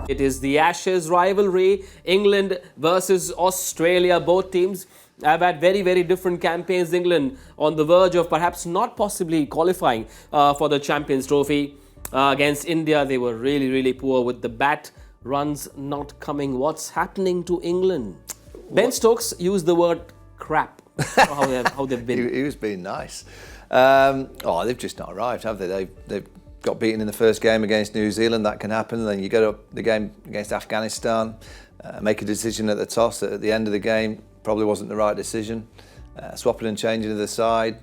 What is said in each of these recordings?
It is the Ashes rivalry, England versus Australia. Both teams have had very, very different campaigns. England on the verge of perhaps not possibly qualifying for the Champions Trophy. Against India, they were really, really poor with the bat. Runs not coming. What's happening to England? Ben Stokes used the word crap. how they've been. He was being nice. They've just not arrived, have they? They've got beaten in the first game against New Zealand. That can happen. Then you go to the game against Afghanistan, make a decision at the toss that at the end of the game probably wasn't the right decision. Swapping and changing to the side.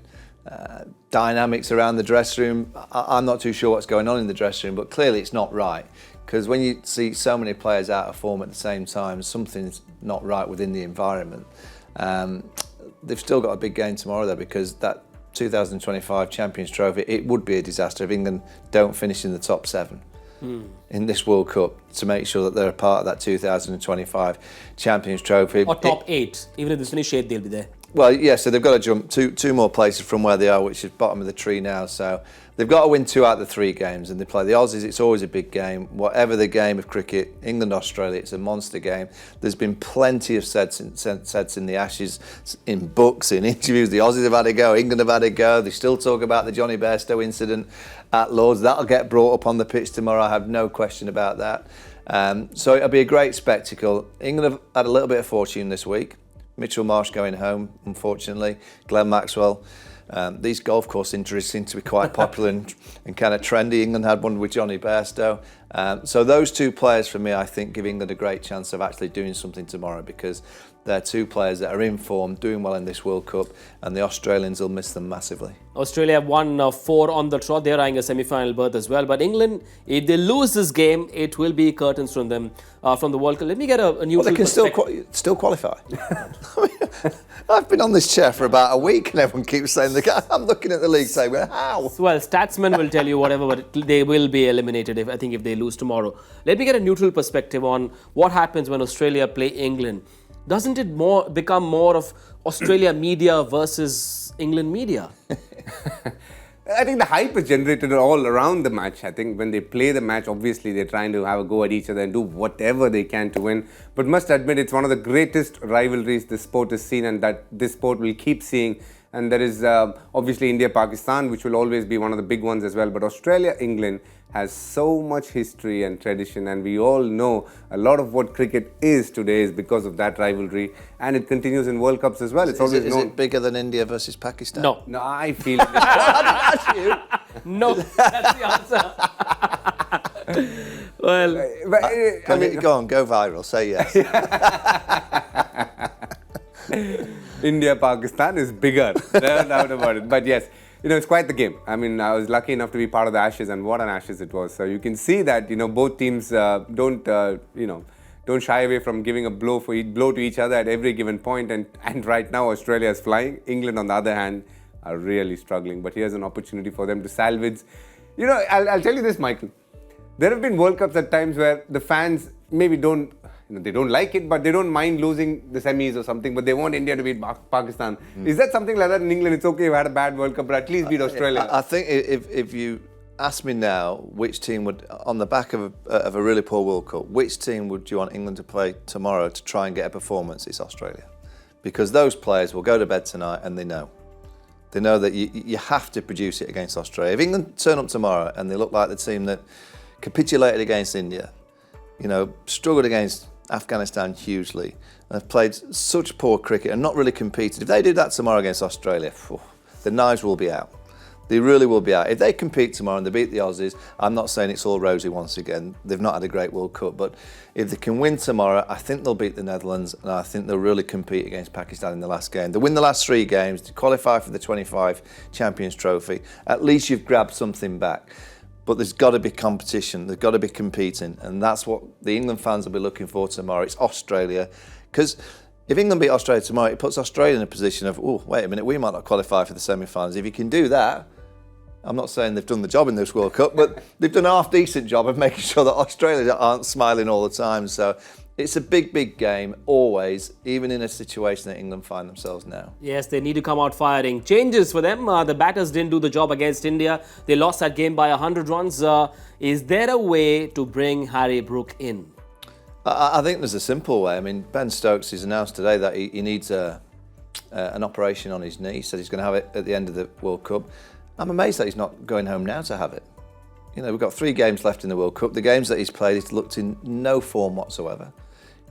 Dynamics around the dressing room. I'm not too sure what's going on in the dressing room, but clearly it's not right. Because when you see so many players out of form at the same time, something's not right within the environment. They've still got a big game tomorrow though, because that 2025 Champions Trophy, it would be a disaster if England don't finish in the top 7 in this World Cup to make sure that they're a part of that 2025 Champions Trophy. Or top 8. Even if they finish 8, they'll be there. Well, yeah, so they've got to jump two more places from where they are, which is bottom of the tree now. So they've got to win 2 out of the 3 games, and they play the Aussies. It's always a big game. Whatever the game of cricket, England-Australia, it's a monster game. There's been plenty of sets in the Ashes, in books, in interviews. The Aussies have had a go, England have had a go. They still talk about the Johnny Bairstow incident at Lord's. That'll get brought up on the pitch tomorrow. I have no question about that. So it'll be a great spectacle. England have had a little bit of fortune this week. Mitchell Marsh going home, unfortunately. Glenn Maxwell. These golf course injuries seem to be quite popular and kind of trendy. England had one with Johnny Bairstow. So those 2 players for me, I think, give England a great chance of actually doing something tomorrow, because they're 2 players that are in form, doing well in this World Cup, and the Australians will miss them massively. Australia have won 4 on the trot. They're eyeing a semi-final berth as well. But England, if they lose this game, it will be curtains from them from the World Cup. Let me get a new. Well, they can still qualify. I've been on this chair for about a week, and everyone keeps saying I'm looking at the league saying, how? Well, statsmen will tell you whatever, but they will be eliminated if they lose tomorrow. Let me get a neutral perspective on what happens when Australia play England. Doesn't it become more of Australia media versus England media? I think the hype is generated all around the match. I think when they play the match, obviously they're trying to have a go at each other and do whatever they can to win. But must admit, it's one of the greatest rivalries the sport has seen, and that this sport will keep seeing. And there is obviously India-Pakistan, which will always be one of the big ones as well. But Australia-England has so much history and tradition, and we all know a lot of what cricket is today is because of that rivalry, and it continues in World Cups as well. It's always is it bigger than India versus Pakistan? No, I feel. I didn't ask you. No, that's the answer. Well, go viral. Say yes. India-Pakistan is bigger, no doubt about it. But yes, it's quite the game. I mean, I was lucky enough to be part of the Ashes, and what an Ashes it was. So you can see that, both teams don't shy away from giving a blow to each other at every given point. And right now, Australia is flying. England, on the other hand, are really struggling. But here's an opportunity for them to salvage. I'll tell you this, Michael. There have been World Cups at times where the fans maybe don't, they don't like it, but they don't mind losing the semis or something, but they want India to beat Pakistan. Is that something like that in England? It's okay, we had a bad World Cup, but at least beat Australia. I think if you ask me now, which team would, on the back of a really poor World Cup, which team would you want England to play tomorrow to try and get a performance? It's Australia. Because those players will go to bed tonight and they know. They know that you have to produce it against Australia. If England turn up tomorrow and they look like the team that capitulated against India, struggled against Afghanistan hugely, and have played such poor cricket and not really competed. If they do that tomorrow against Australia, the knives will be out. They really will be out. If they compete tomorrow and they beat the Aussies, I'm not saying it's all rosy once again. They've not had a great World Cup, but if they can win tomorrow, I think they'll beat the Netherlands, and I think they'll really compete against Pakistan in the last game. They win the last 3 games to qualify for the 25 Champions Trophy. At least you've grabbed something back. But there's got to be competition, there's got to be competing, and that's what the England fans will be looking for tomorrow. It's Australia, because if England beat Australia tomorrow, it puts Australia in a position of, wait a minute, we might not qualify for the semi-finals. If you can do that, I'm not saying they've done the job in this World Cup, but they've done a half-decent job of making sure that Australia aren't smiling all the time. So it's a big, big game, always, even in a situation that England find themselves now. Yes, they need to come out firing. Changes for them. The batters didn't do the job against India. They lost that game by 100 runs. Is there a way to bring Harry Brook in? I think there's a simple way. I mean, Ben Stokes has announced today that he needs an operation on his knee. He said he's going to have it at the end of the World Cup. I'm amazed that he's not going home now to have it. You know, we've got 3 games left in the World Cup. The games that he's played, he's looked in no form whatsoever.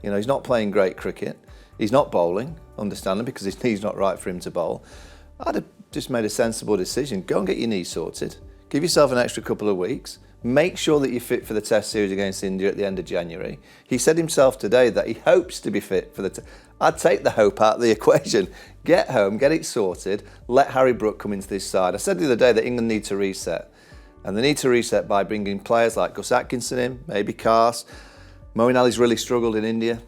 You know, he's not playing great cricket. He's not bowling, understandably, because his knee's not right for him to bowl. I'd have just made a sensible decision. Go and get your knee sorted. Give yourself an extra couple of weeks. Make sure that you're fit for the Test series against India at the end of January. He said himself today that he hopes to be fit for the I'd take the hope out of the equation. Get home, get it sorted, let Harry Brook come into this side. I said the other day that England need to reset. And they need to reset by bringing players like Gus Atkinson in, maybe Cars. Moeen Ali's really struggled in India.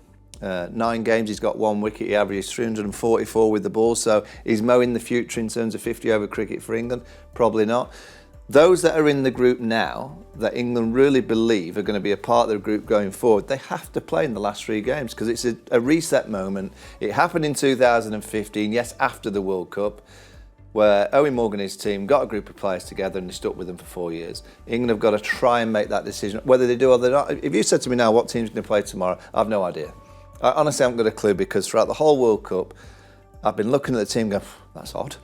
9 games, he's got 1 wicket. He averages 344 with the ball. So is Mo in the future in terms of 50-over cricket for England? Probably not. Those that are in the group now, that England really believe are going to be a part of the group going forward, they have to play in the last 3 games because it's a reset moment. It happened in 2015, yes, after the World Cup, where Owen Morgan and his team got a group of players together and they stuck with them for 4 years. England have got to try and make that decision, whether they do or they're not. If you said to me now what team's going to play tomorrow, I have no idea. I honestly haven't got a clue because throughout the whole World Cup, I've been looking at the team going, that's odd.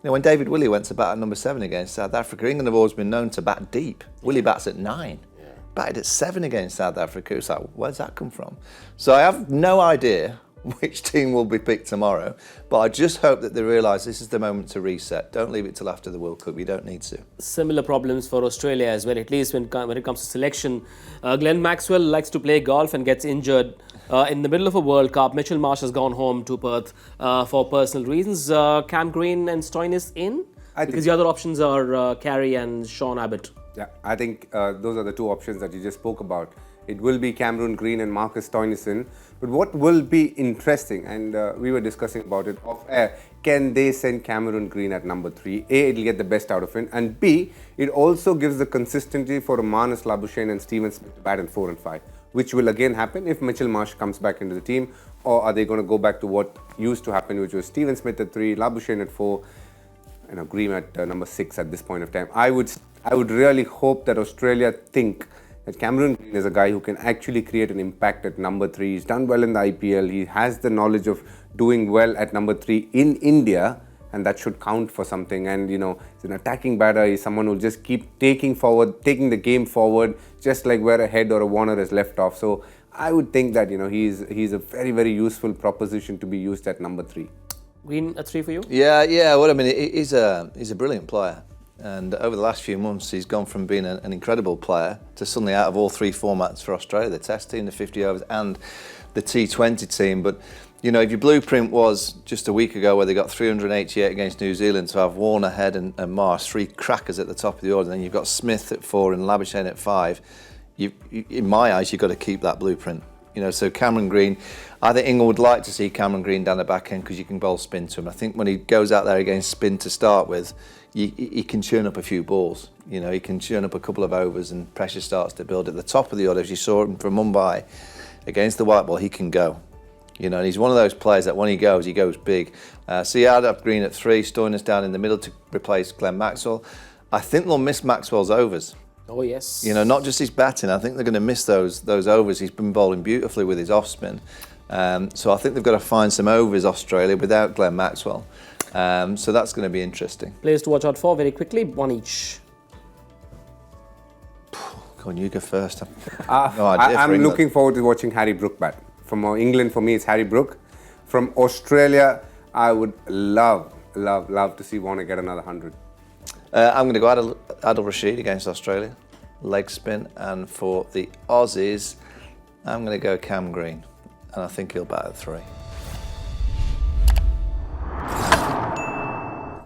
You know, when David Willey went to bat at number 7 against South Africa, England have always been known to bat deep. Willey bats at 9. Yeah. Batted at 7 against South Africa. It's like, where's that come from? So I have no idea which team will be picked tomorrow, but I just hope that they realise this is the moment to reset. Don't leave it till after the World Cup. You don't need to. Similar problems for Australia as well, at least when it comes to selection. Glenn Maxwell likes to play golf and gets injured in the middle of a World Cup. Mitchell Marsh has gone home to Perth for personal reasons. Cam Green and Stoinis in? Because the other options are Carey and Sean Abbott. Yeah, I think those are the 2 options that you just spoke about. It will be Cameron Green and Marcus Stoinis in. But what will be interesting, and we were discussing about it off air, can they send Cameron Green at number 3? A, it'll get the best out of him, and B, it also gives the consistency for Marnus Labuschagne and Steven Smith to bat in 4 and 5, which will again happen if Mitchell Marsh comes back into the team, or are they going to go back to what used to happen, which was Steven Smith at 3, Labuschagne at 4, and Green at number 6 at this point of time. I would really hope that Australia think that Cameron Green is a guy who can actually create an impact at number 3. He's done well in the IPL. He has the knowledge of doing well at number 3 in India, and that should count for something. And you know, he's an attacking batter. He's someone who'll just keep taking the game forward, just like where a Head or a Warner is left off. So I would think that he's a very, very useful proposition to be used at number 3. Green at 3 for you? Yeah. Well, I mean, he's a brilliant player. And over the last few months, he's gone from being an incredible player to suddenly out of all 3 formats for Australia, the Test team, the 50 overs and the T20 team. But, you know, if your blueprint was just a week ago where they got 388 against New Zealand to have Warner, Head and Marsh, 3 crackers at the top of the order, and then you've got Smith at 4 and Labuschagne at 5, in my eyes, you've got to keep that blueprint. You know, so Cameron Green, I think England would like to see Cameron Green down the back end because you can bowl spin to him. I think when he goes out there against spin to start with, he can churn up a few balls. You know, he can churn up a couple of overs and pressure starts to build at the top of the order. As you saw him from Mumbai against the white ball, he can go. You know, and he's one of those players that when he goes big. So yeah, I'd have Green at 3, Stoinis down in the middle to replace Glenn Maxwell. I think they'll miss Maxwell's overs. Oh yes. You know, not just his batting. I think they're going to miss those overs. He's been bowling beautifully with his off spin. So I think they've got to find some overs, Australia, without Glenn Maxwell. So that's going to be interesting. Players to watch out for very quickly, 1 each. Go on, you go first. No idea. I'm looking forward to watching Harry Brook bat. From England, for me, it's Harry Brook. From Australia, I would love to see Warner get another 100. I'm going to go Adil Rashid against Australia, leg spin, and for the Aussies, I'm going to go Cam Green, and I think he'll bat at 3.